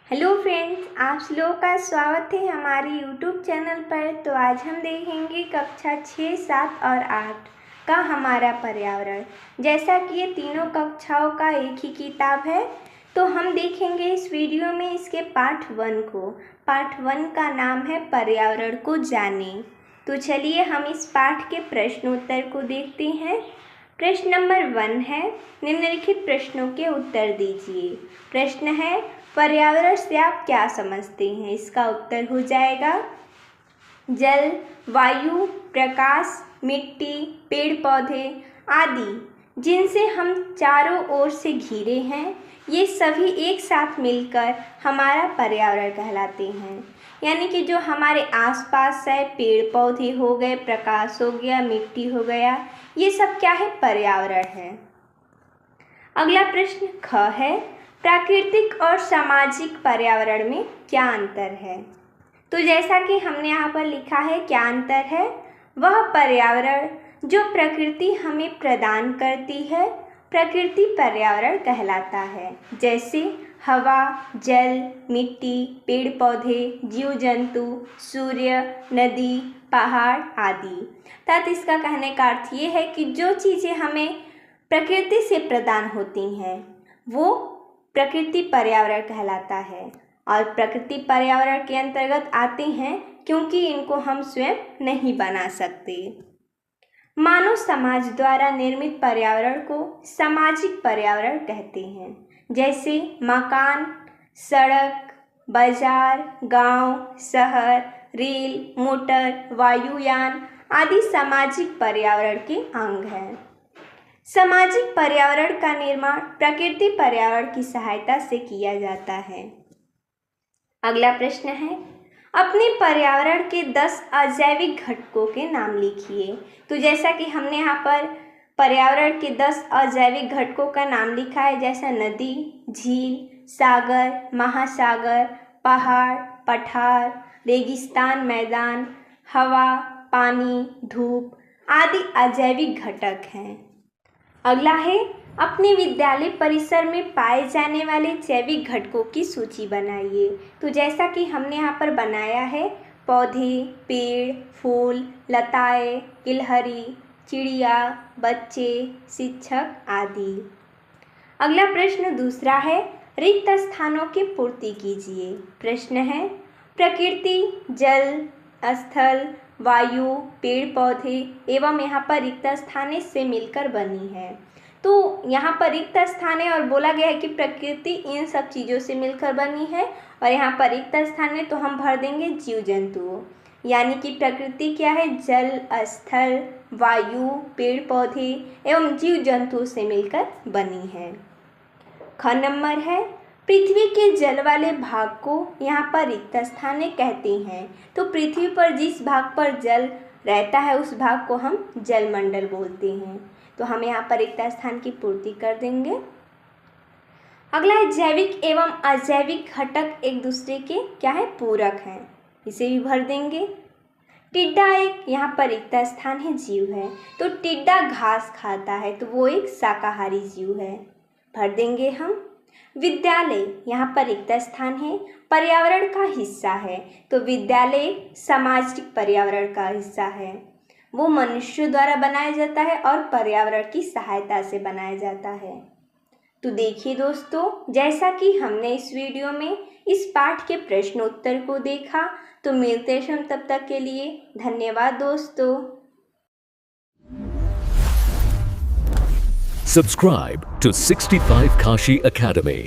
Hello friends, आप लोगों का स्वागत है हमारे यूट्यूब चैनल पर। तो आज हम देखेंगे कक्षा 6, 7 और 8 का हमारा पर्यावरण। जैसा कि ये तीनों कक्षाओं का एक ही किताब है, तो हम देखेंगे इस वीडियो में इसके पार्ट 1 को। पार्ट 1 का नाम है पर्यावरण को जानें। तो चलिए हम इस पाठ के प्रश्नोत्तर को देखते हैं। प्रश्न नंबर 1 है, निम्नलिखित प्रश्नों के उत्तर दीजिए। प्रश्न है, पर्यावरण से आप क्या समझते हैं? इसका उत्तर हो जाएगा जल, वायु, प्रकाश, मिट्टी, पेड़ पौधे आदि जिनसे हम चारों ओर से घिरे हैं, ये सभी एक साथ मिलकर हमारा पर्यावरण कहलाते हैं। यानी कि जो हमारे आसपास है, पेड़ पौधे हो गए, प्रकाश हो गया, मिट्टी हो गया, ये सब क्या है? पर्यावरण है। अगला प्रश्न ख है, प्राकृतिक और सामाजिक पर्यावरण में क्या अंतर है? तो जैसा कि हमने यहाँ पर लिखा है, क्या अंतर है? वह पर्यावरण जो प्रकृति हमें प्रदान करती है, प्रकृति पर्यावरण कहलाता है। जैसे हवा, जल, मिट्टी, पेड़ पौधे, जीव जंतु, सूर्य, नदी, पहाड़ आदि। तथा इसका कहने का अर्थ ये है कि जो चीज़ें हमें प्रकृति से प्रदान होती हैं, वो प्रकृति पर्यावरण कहलाता है। और प्रकृति पर्यावरण के अंतर्गत आते हैं क्योंकि इनको हम स्वयं नहीं बना सकते। मानव समाज द्वारा निर्मित पर्यावरण को सामाजिक पर्यावरण कहते हैं। जैसे मकान, सड़क, बाजार, गांव, शहर, रेल, मोटर, वायुयान आदि सामाजिक पर्यावरण के अंग हैं। सामाजिक पर्यावरण का निर्माण प्रकृति पर्यावरण की सहायता से किया जाता है। अगला प्रश्न है, अपने पर्यावरण के 10 अजैविक घटकों के नाम लिखिए। तो जैसा कि हमने यहाँ पर पर्यावरण के 10 अजैविक घटकों का नाम लिखा है, जैसा नदी, झील, सागर, महासागर, पहाड़, पठार, रेगिस्तान, मैदान, हवा, पानी, धूप आदि अजैविक घटक हैं। अगला है, अपने विद्यालय परिसर में पाए जाने वाले जैविक घटकों की सूची बनाइए। तो जैसा कि हमने यहाँ पर बनाया है, पौधे, पेड़, फूल, लताएं, गिलहरी, चिड़िया, बच्चे, शिक्षक आदि। अगला प्रश्न दूसरा है, रिक्त स्थानों की पूर्ति कीजिए। प्रश्न है, प्रकृति जल, स्थल, वायु, पेड़ पौधे एवं यहाँ पर रिक्त स्थान से मिलकर बनी है। तो यहाँ पर रिक्त स्थान है और बोला गया है कि प्रकृति इन सब चीज़ों से मिलकर बनी है। और यहाँ पर रिक्त स्थान है तो हम भर देंगे जीव जंतुओं। यानी कि प्रकृति क्या है? जल, स्थल, वायु, पेड़ पौधे एवं जीव जंतुओं से मिलकर बनी है। ख नंबर है, पृथ्वी के जल वाले भाग को यहाँ पर रिक्त स्थान कहते हैं। तो पृथ्वी पर जिस भाग पर जल रहता है उस भाग को हम जलमंडल बोलते हैं। तो हम यहाँ पर रिक्त स्थान की पूर्ति कर देंगे। अगला है, जैविक एवं अजैविक घटक एक दूसरे के क्या है? पूरक हैं। इसे भी भर देंगे। टिड्डा एक यहाँ पर रिक्त स्थान है, जीव है। तो टिड्डा घास खाता है तो वो एक शाकाहारी जीव है, भर देंगे हम। विद्यालय यहाँ पर रिक्त स्थान है, पर्यावरण का हिस्सा है। तो विद्यालय सामाजिक पर्यावरण का हिस्सा है, वो मनुष्य द्वारा बनाया जाता है और पर्यावरण की सहायता से बनाया जाता है। तो देखिए दोस्तों, जैसा कि हमने इस वीडियो में इस पाठ के प्रश्नोत्तर को देखा, तो मिलते हैं हम, तब तक के लिए धन्यवाद दोस्तों। Subscribe to 65 Kashi Academy.